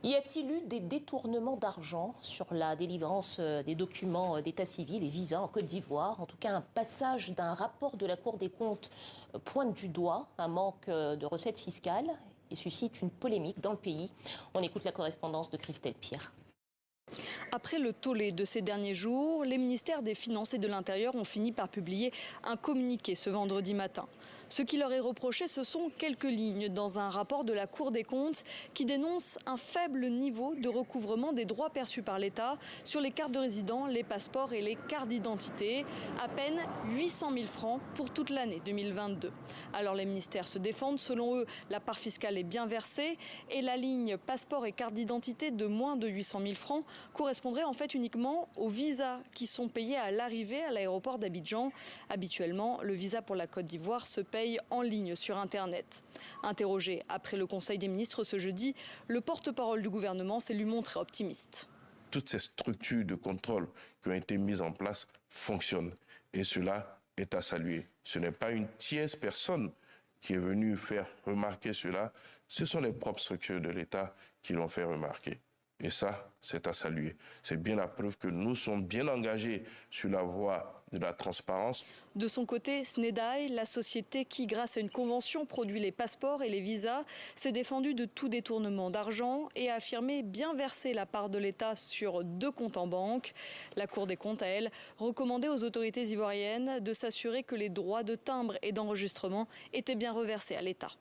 Y a-t-il eu des détournements d'argent sur la délivrance des documents d'état civil et visas en Côte d'Ivoire? En tout cas, un passage d'un rapport de la Cour des comptes pointe du doigt un manque de recettes fiscales et suscite une polémique dans le pays. On écoute la correspondance de Christelle Pierre. Après le tollé de ces derniers jours, les ministères des Finances et de l'Intérieur ont fini par publier un communiqué ce vendredi matin. Ce qui leur est reproché, ce sont quelques lignes dans un rapport de la Cour des comptes qui dénonce un faible niveau de recouvrement des droits perçus par l'État sur les cartes de résident, les passeports et les cartes d'identité. À peine 800 000 francs pour toute l'année 2022. Alors les ministères se défendent. Selon eux, la part fiscale est bien versée et la ligne passeport et carte d'identité de moins de 800 000 francs correspondrait en fait uniquement aux visas qui sont payés à l'arrivée à l'aéroport d'Abidjan. Habituellement, le visa pour la Côte d'Ivoire se paye en ligne sur Internet. Interrogé après le Conseil des ministres ce jeudi, le porte-parole du gouvernement s'est lui montré optimiste. Toutes ces structures de contrôle qui ont été mises en place fonctionnent et cela est à saluer. Ce n'est pas une tierce personne qui est venue faire remarquer cela, ce sont les propres structures de l'État qui l'ont fait remarquer. Et ça, c'est à saluer. C'est bien la preuve que nous sommes bien engagés sur la voie de la transparence. De son côté, SNEDAI, la société qui, grâce à une convention, produit les passeports et les visas, s'est défendue de tout détournement d'argent et a affirmé bien verser la part de l'État sur 2 comptes en banque. La Cour des comptes, à elle, recommandait aux autorités ivoiriennes de s'assurer que les droits de timbre et d'enregistrement étaient bien reversés à l'État.